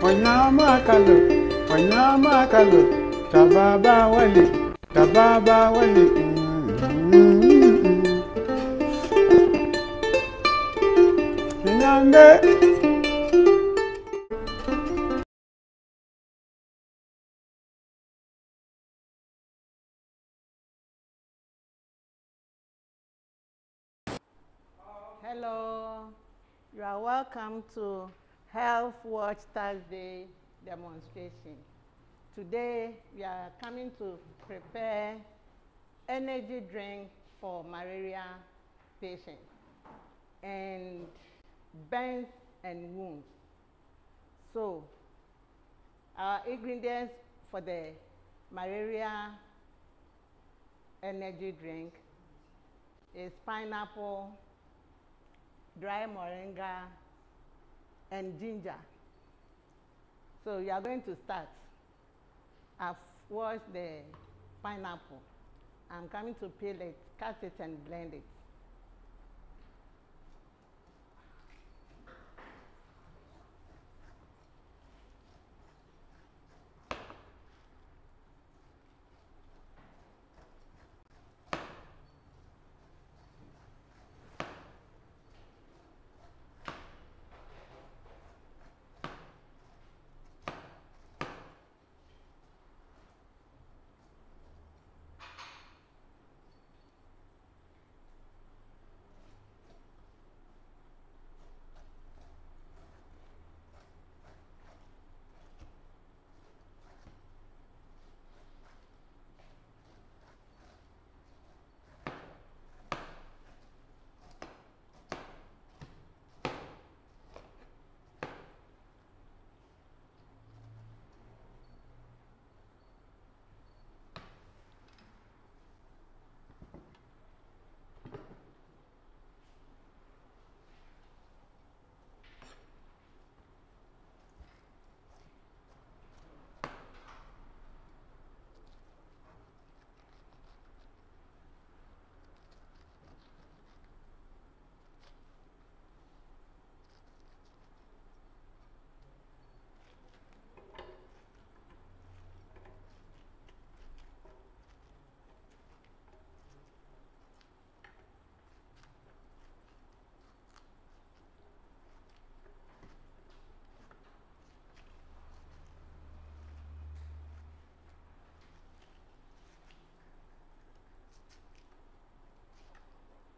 Wanyama kalo, tababa wali. Hello, you are welcome to Health Watch Thursday demonstration. Today we are coming to prepare energy drink for malaria patients and burns and wounds. So our ingredients for the malaria energy drink is pineapple, dry moringa, and ginger. So you are going to start. I've washed the pineapple. I'm coming to peel it, cut it, and blend it.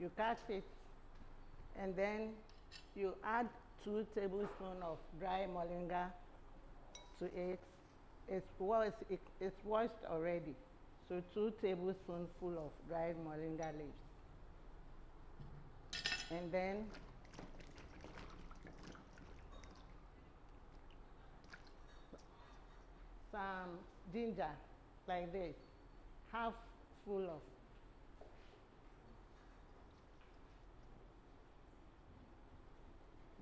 You cut it, and then you add 2 tablespoons of dry moringa to it. It's washed already, so 2 tablespoons full of dried moringa leaves. And then some ginger, like this, half full of.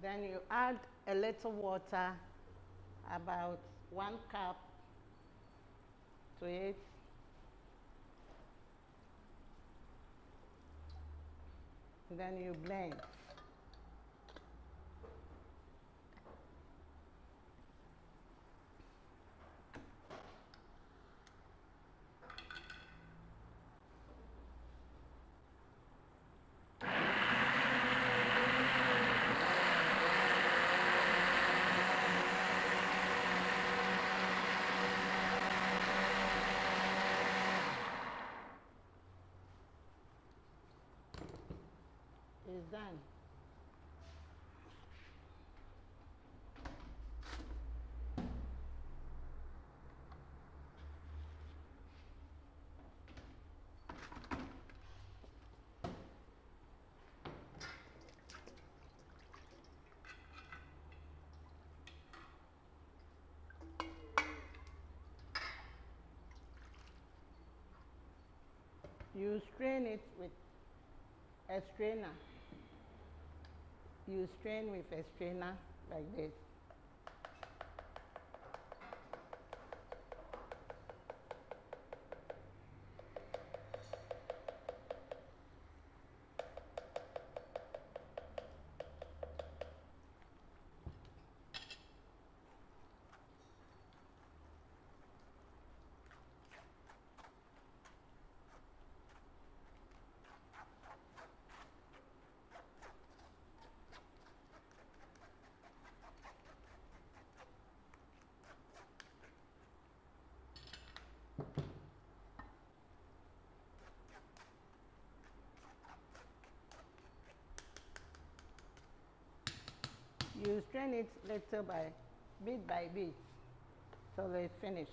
Then you add a little water, about 1 cup to it. And then you blend. It's done. You strain it with a strainer. You strain with a strainer like this. You strain it little by bit till it's finished.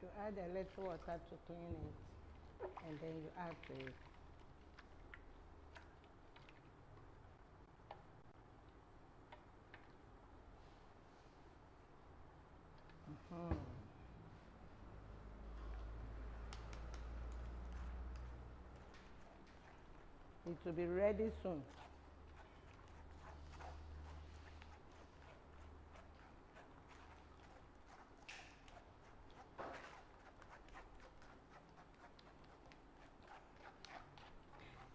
You add a little water to clean it, and then you add to it. It will be ready soon.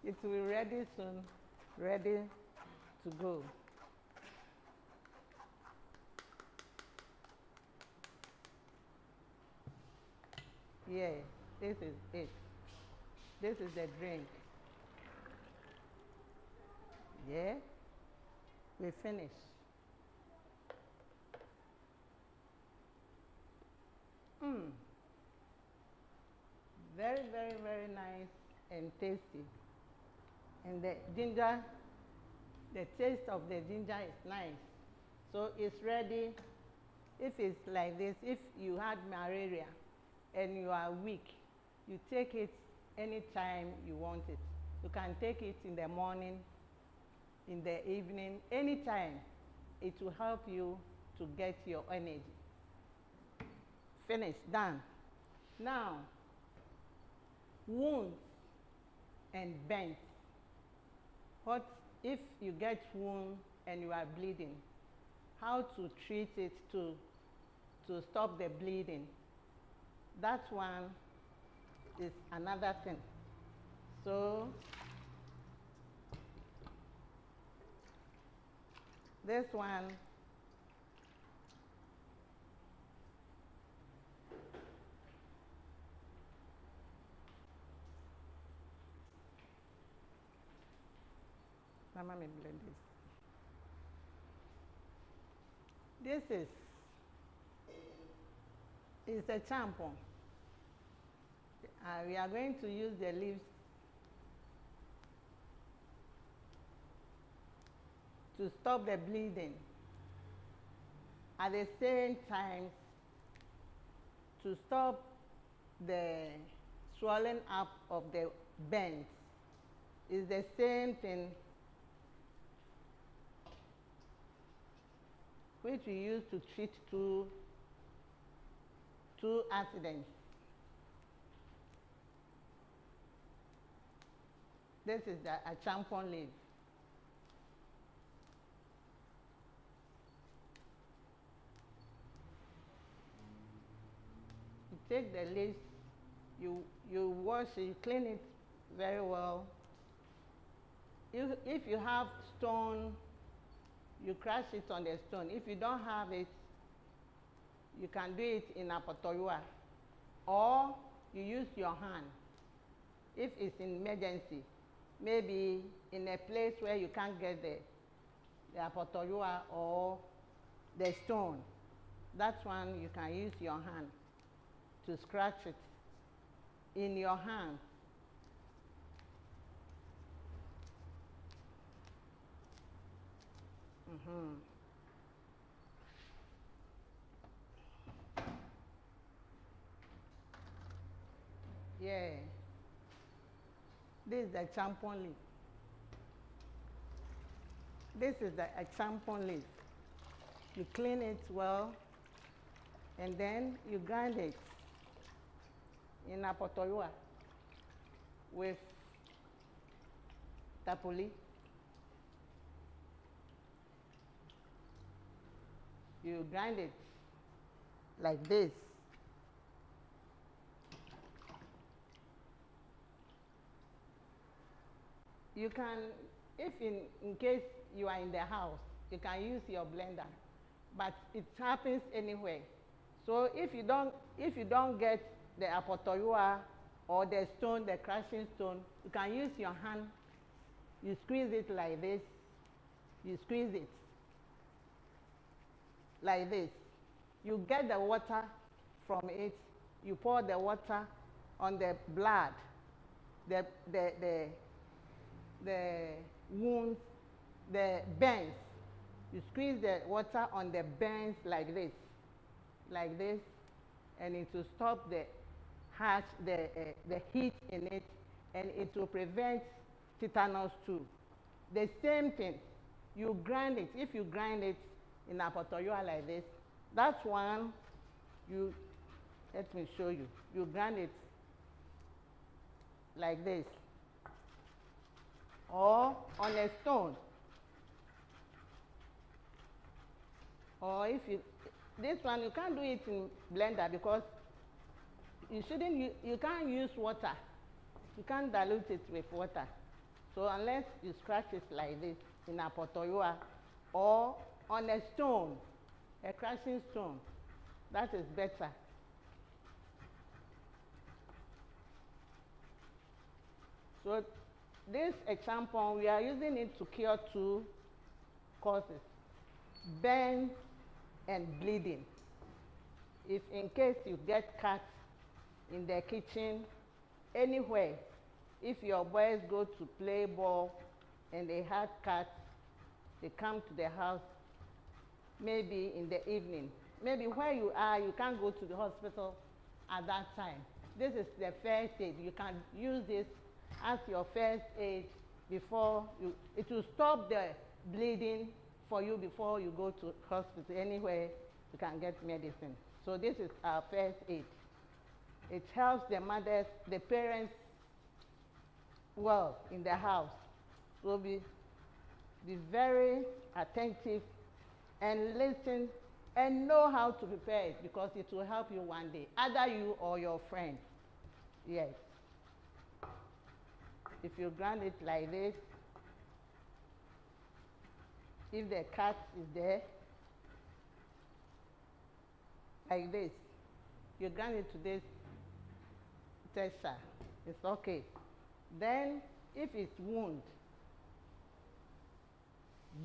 It will be ready soon, ready to go. Yeah, this is it. This is the drink. Yeah, we finished. Very, very, very nice and tasty. And the ginger, the taste of the ginger is nice. So it's ready. If it's like this, if you had malaria and you are weak, you take it anytime you want it. You can take it in the morning, in the evening, anytime. It will help you to get your energy. Finished, done. Now, wounds and bends. What if you get wound and you are bleeding? How to treat it to stop the bleeding? That one is another thing. So this one, Mama may blend this. This is a champon. We are going to use the leaves to stop the bleeding. At the same time, to stop the swelling up of the bends. Is the same thing which we use to treat two accidents. This is a champon leaf. You take the leaves, you wash it, you clean it very well. If you have stone, you crush it on the stone. If you don't have it, you can do it in a potoyua, or you use your hand. If it's an emergency, maybe in a place where you can't get the potoyua or the stone, that one you can use your hand to scratch it in your hand. Yeah. This is the champon leaf. This is a champon leaf. You clean it well, and then you grind it in a potoyua with tapoli. You grind it like this. You can, if in case you are in the house, you can use your blender, but it happens anywhere. So if you don't get the apotoyua or the stone, the crushing stone, you can use your hand. You squeeze it like this. You squeeze it like this. You get the water from it. You pour the water on the blood, the wounds, the burns. You squeeze the water on the burns like this, and it will stop the heat in it, and it will prevent tetanus too. The same thing, you grind it. If you grind it in apotoyua like this, that one, let me show you. You grind it like this, or on a stone, or this one you can't do it in blender because you can't use water. You can't dilute it with water. So unless you scratch it like this in apotoyua or on a stone, a crushing stone, that is better. So this example, we are using it to cure 2 causes: burns and bleeding. If in case you get cuts in the kitchen, anywhere, if your boys go to play ball and they had cuts, they come to the house, maybe in the evening, maybe where you are, you can't go to the hospital at that time. This is the first aid. You can use this as your first aid before it will stop the bleeding for you before you go to hospital. Anywhere you can get medicine. So this is our first aid. It helps the mothers, the parents well in the house. So be very attentive and listen and know how to prepare it, because it will help you one day, either you or your friend. Yes. If you grind it like this, if the cut is there, like this, you grind it to this texture, it's okay. Then, if it's wound,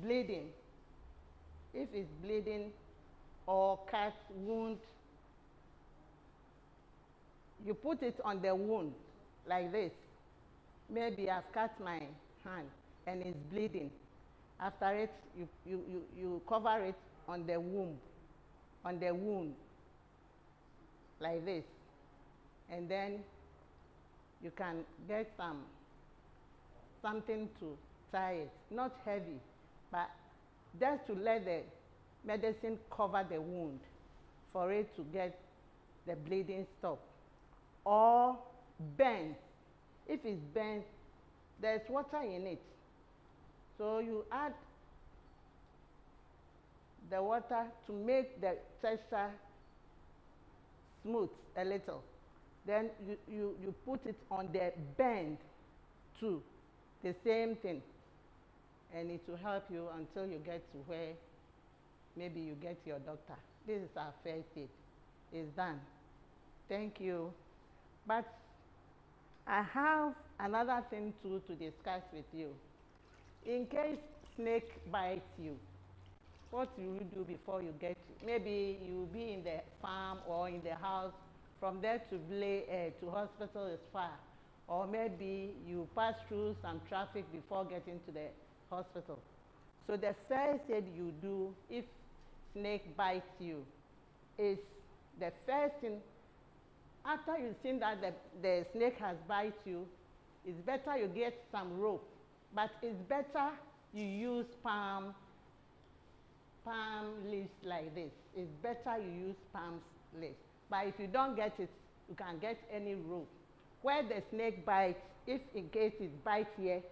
bleeding, if it's bleeding or cut, wound, you put it on the wound like this. Maybe I've cut my hand and it's bleeding. After it, you cover it on the wound, like this. And then you can get something to tie it. Not heavy, but just to let the medicine cover the wound for it to get the bleeding stop. Or burns. If it's burnt, there's water in it. So you add the water to make the texture smooth a little. Then you put it on the bend too, the same thing. And it will help you until you get to where maybe you get your doctor. This is our first aid. It's done. Thank you. But I have another thing too to discuss with you. In case snake bites you, what will you do before you get to? Maybe you'll be in the farm or in the house. From there to hospital is far. Or maybe you pass through some traffic before getting to the hospital. So the first aid you do if snake bites you is the first thing. After you've seen that the snake has bite you, it's better you get some rope. But it's better you use palm leaves like this. It's better you use palm leaves. But if you don't get it, you can get any rope. Where the snake bites, if in case it bites here,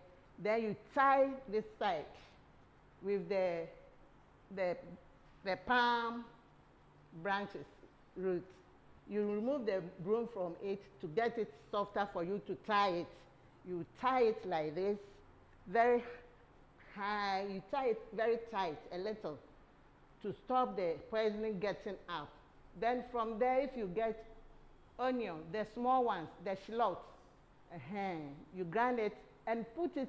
then you tie this side with the the palm branches, roots. You remove the broom from it to get it softer for you to tie it. You tie it like this, very high. You tie it very tight, a little, to stop the poisoning getting out. Then from there, if you get onion, the small ones, the shallots, you grind it and put it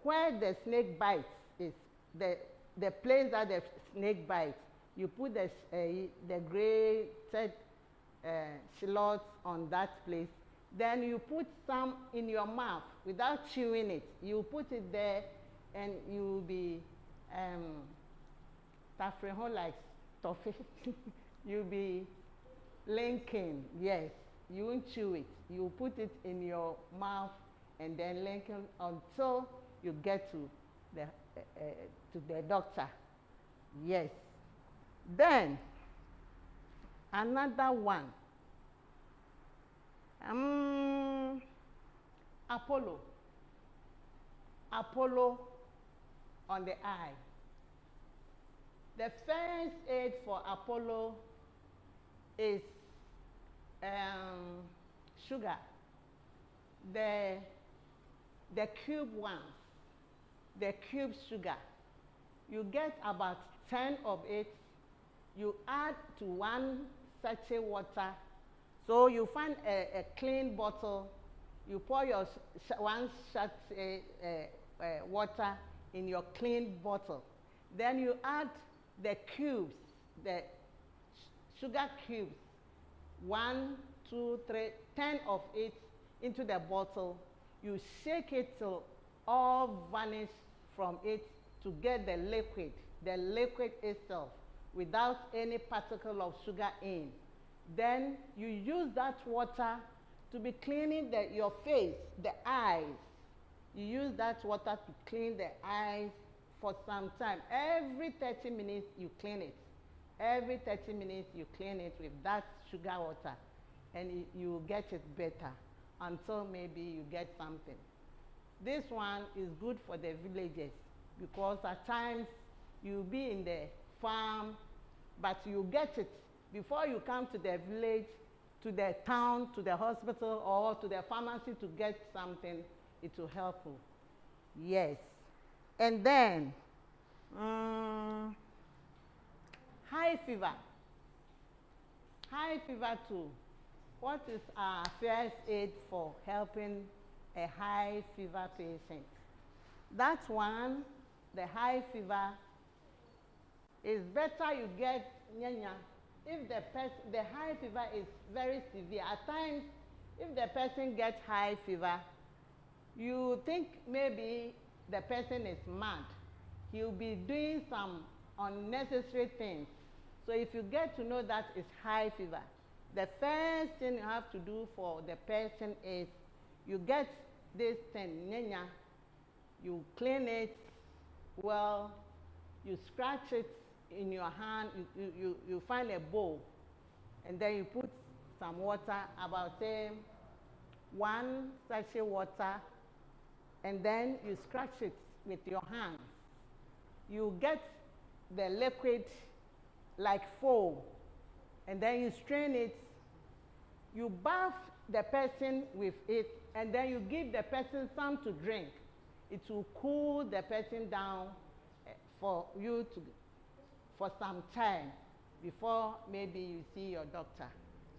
where the snake bites is, the place that the snake bites. You put the grated shallots on that place. Then you put some in your mouth without chewing it. You put it there and you'll be tafreho like toffee. You'll be linking, yes. You won't chew it. You put it in your mouth and then linking until you get to the doctor. Yes. Then another one. Apollo. Apollo on the eye. The first aid for Apollo is sugar. The cube ones, the cube sugar. You get about 10 of it. You add to 1 sachet water. So you find a clean bottle. You pour your 1 sachet water in your clean bottle. Then you add the cubes, the sugar cubes, 1, 2, 3, 10 of it into the bottle. You shake it till all vanish from it to get the liquid itself without any particle of sugar in. Then you use that water to be cleaning your face, the eyes. You use that water to clean the eyes for some time. Every 30 minutes you clean it. Every 30 minutes you clean it with that sugar water, and you get it better until maybe you get something. This one is good for the villages because at times you'll be in the farm, but you get it before you come to the village, to the town, to the hospital, or to the pharmacy to get something. It will help you. Yes. And then high fever. High fever too. What is our first aid for helping a high fever patient? That one, the high fever, is better you get nyanya. If the high fever is very severe, at times, if the person gets high fever, you think maybe the person is mad. He'll be doing some unnecessary things. So if you get to know that it's high fever, the first thing you have to do for the person is you get this thing, nyanya, you clean it well, you scratch it in your hand, you find a bowl, and then you put some water, about 1 sachet water, and then you scratch it with your hands. You get the liquid like foam, and then you strain it. You bath the person with it, and then you give the person some to drink. It will cool the person down for you to, for some time before maybe you see your doctor.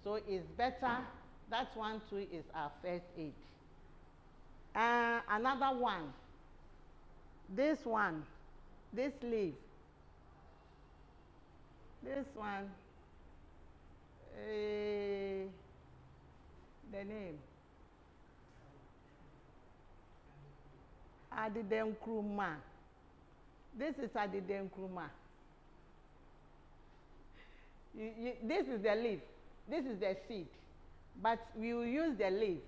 So it's better. That one too is our first aid. Another one, this leaf, this one, the name, Adidenkruma. This is Adidenkruma. This is the leaf, this is the seed, but we will use the leaf.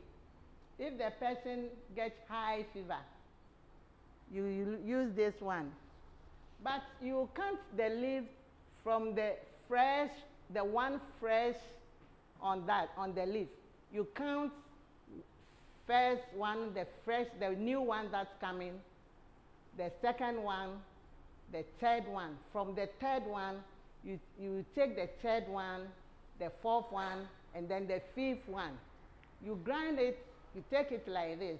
If the person gets high fever, you use this one. But you count the leaf from the fresh, the one fresh on the leaf. You count first one, the fresh, the new one that's coming, the second one, the third one. From the third one, You take the third one, the fourth one, and then the fifth one. You grind it, you take it like this.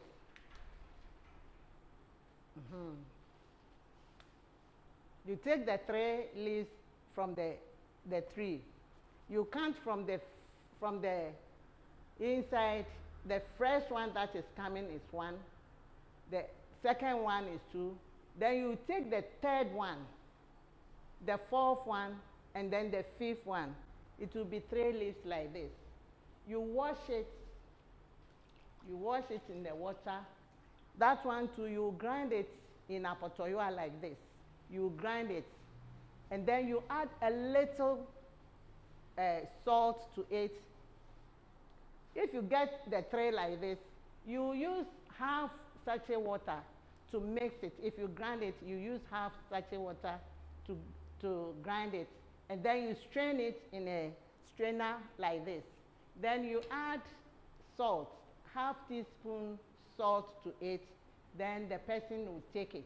You take the 3 leaves from the tree. You count from the inside. The first one that is coming is 1. The second one is 2. Then you take the third one, the fourth one, and then the fifth one. It will be 3 leaves like this. You wash it. You wash it in the water. That one too, you grind it in a potoyoa like this. You grind it. And then you add a little salt to it. If you get the tray like this, you use half sachet water to mix it. If you grind it, you use half sachet water to grind it. And then you strain it in a strainer like this. Then you add salt, half teaspoon salt to it. Then the person will take it.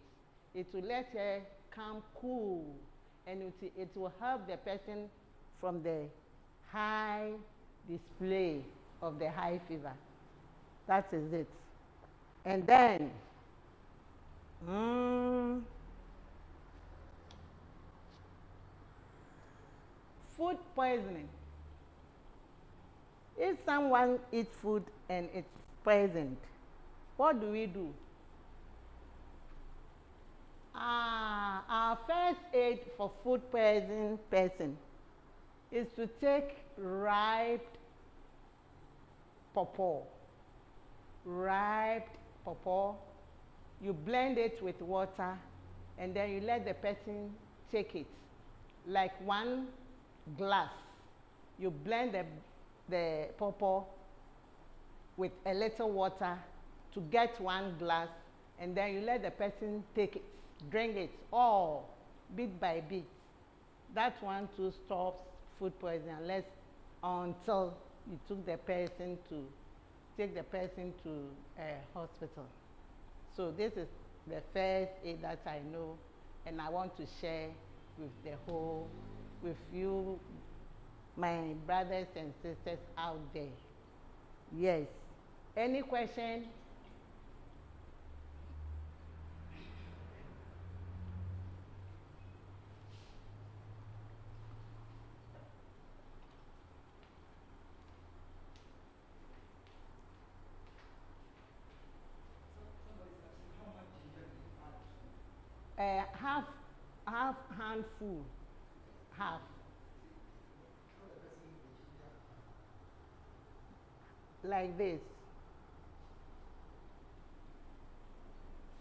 It will let her come cool. And it will help the person from the high display of the high fever. That is it. And then, food poisoning. If someone eats food and it's poisoned, what do we do? Our first aid for food poisoning person is to take ripe pawpaw. Ripe pawpaw. You blend it with water, and then you let the person take it. Like 1 glass. You blend the pawpaw with a little water to get 1 glass, and then you let the person take it, drink it all, bit by bit. That one too stops food poisoning until you take the person to a hospital. So this is the first aid that I know, and I want to share with you, my brothers and sisters out there. Yes. Any question? Half handful, half. Like this.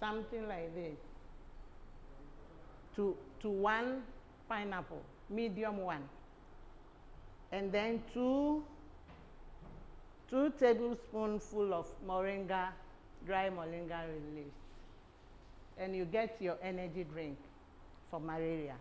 Something like this. To 1 pineapple, medium one. And then 2 tablespoons full of moringa, dry moringa leaves. And you get your energy drink for malaria.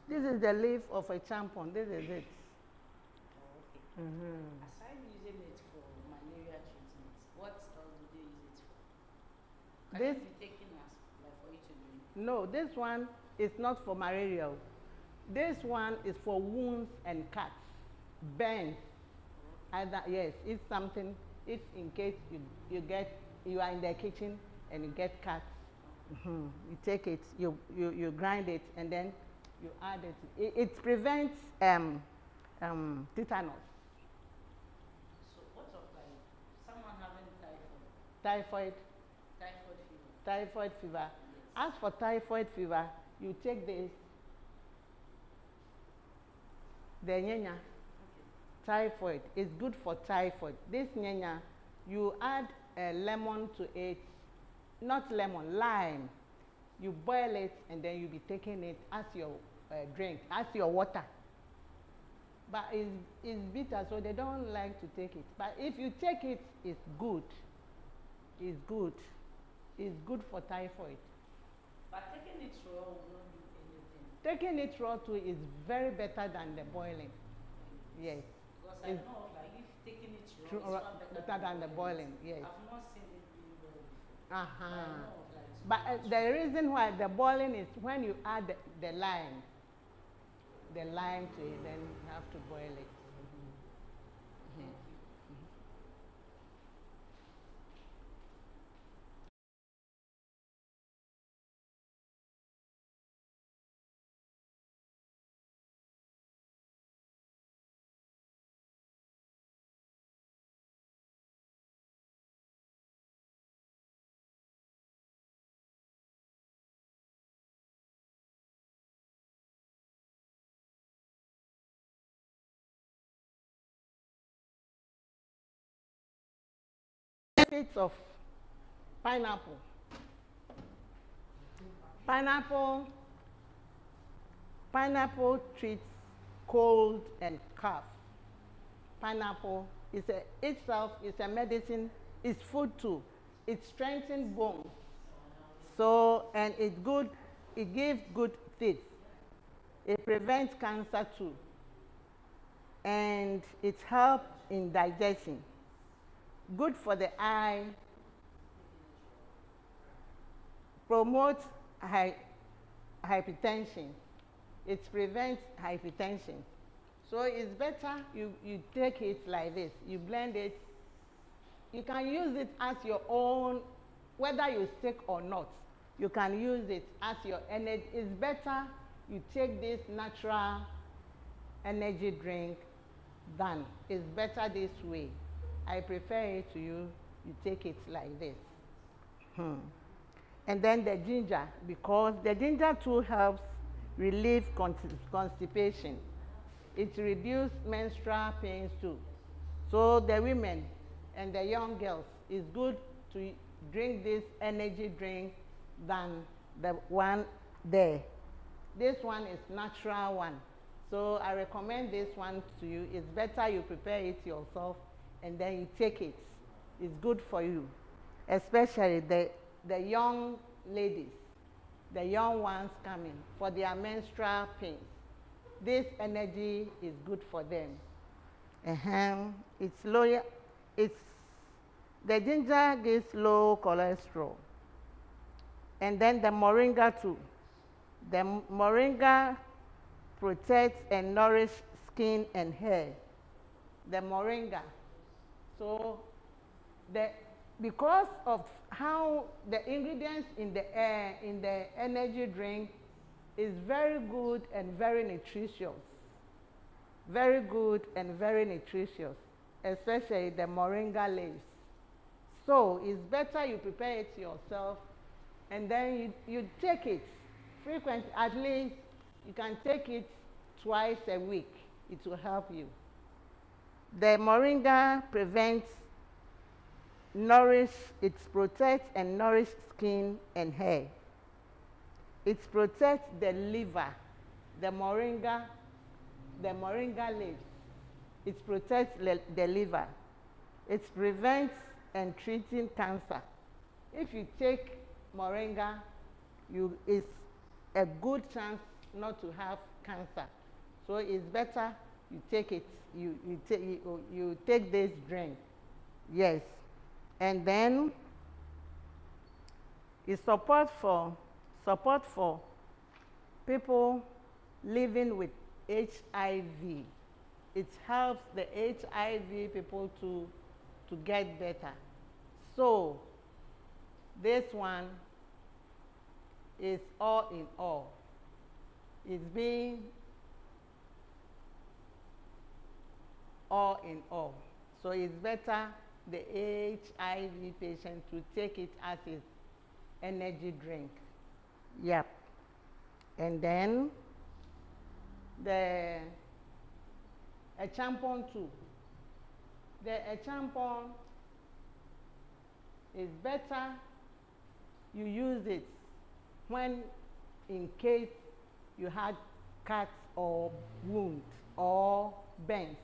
This is the leaf of a champon. This is it. Oh, okay. Aside using it for malaria treatments, what else do they use it for? Can it be taken as like for you to drink? No, this one is not for malaria. This one is for wounds and cuts, burns. Either, yes, it's something. If in case you are in the kitchen and you get cut, you take it, you grind it, and then you add it. It prevents tetanus. So what of like someone having typhoid? Typhoid fever. Yes. As for typhoid fever, you take this, the nyanya. Typhoid is good for typhoid. This nyanya, you add a lemon to it, not lemon, lime. You boil it, and then you be taking it as your drink, as your water. But it's bitter, so they don't like to take it. But if you take it, it's good. It's good. is good for typhoid. But taking it raw will not do anything. Taking it raw too is very better than the boiling. Yes. Because I It's know, like, if taking it raw true, is far better than the boiling. Yes. I've not seen it being well before. But I Uh-huh. know, like, But the reason why the boiling is when you add the lime to it, then you have to boil it. Thank you. Benefits of pineapple. Pineapple treats cold and cough. Pineapple itself is a medicine, it's food too. It strengthens bones. So, and it's good, it gives good teeth. It prevents cancer too. And it helps in digestion. Good for the eye, promotes hypertension. It prevents hypertension. So it's better you take it like this. You blend it. You can use it as your own, whether you're sick or not. You can use it as your energy. It's better you take this natural energy drink than. It's better this way. I prefer it to you take it like this. And then the ginger, because the ginger too helps relieve constipation. It reduces menstrual pains too. So the women and the young girls, it's good to drink this energy drink than the one there. This one is natural one. So I recommend this one to you. It's better you prepare it yourself and then you take it. It's good for you, especially the young ladies, the young ones coming for their menstrual pains. This energy is good for them. It's low. The ginger gives low cholesterol, and then the moringa too. The moringa protects and nourishes skin and hair. The moringa. So because of how the ingredients in the energy drink is very good and very nutritious. Very good and very nutritious, especially the moringa leaves. So it's better you prepare it yourself and then you take it frequently. At least you can take it twice a week. It will help you. The moringa it protects and nourishes skin and hair. It protects the liver. The moringa leaves. It protects the liver. It prevents and treating cancer. If you take moringa, it's a good chance not to have cancer. So it's better you take it. You take this drink. Yes. And then it's support for people living with HIV. It helps the HIV people to get better. So this one is all in all. It's being all in all. So it's better the HIV patient to take it as his energy drink. Yep. And then a champon too. A champon is better you use it when in case you had cuts or wound or burns.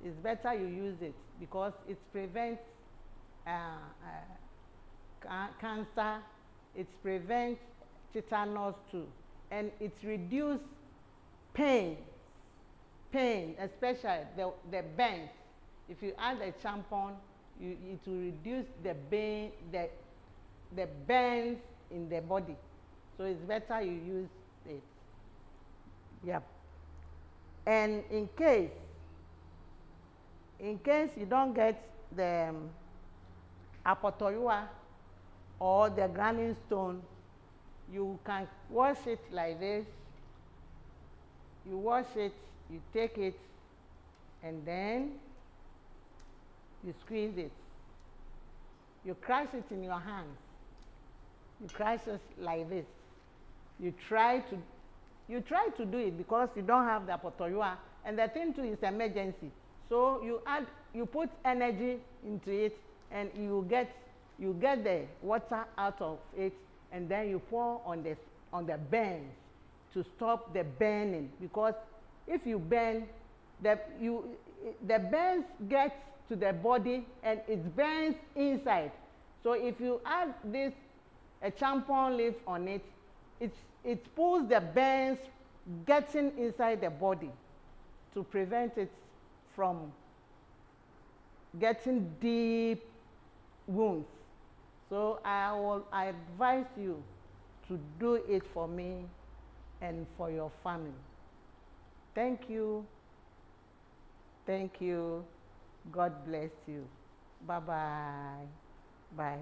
It's better you use it because it prevents cancer, it prevents tetanus too, and it reduces pain, especially the burns. If you add a champon, it will reduce the burns in the body. So it's better you use it. Yep. And in case you don't get the apotoyua or the Ghanaian stone, you can wash it like this. You wash it, you take it, and then you squeeze it. You crush it in your hands. You crush it like this. You try to do it because you don't have the apotoyua, and the thing too is emergency. So you put energy into it, and you get the water out of it, and then you pour on the burns to stop the burning, because if you burn, the burns get to the body and it burns inside. So if you add a champon leaf on it, it pulls the burns getting inside the body to prevent it from getting deep wounds. So I advise you to do it for me and for your family. Thank you. Thank you. God bless you. Bye-bye. Bye.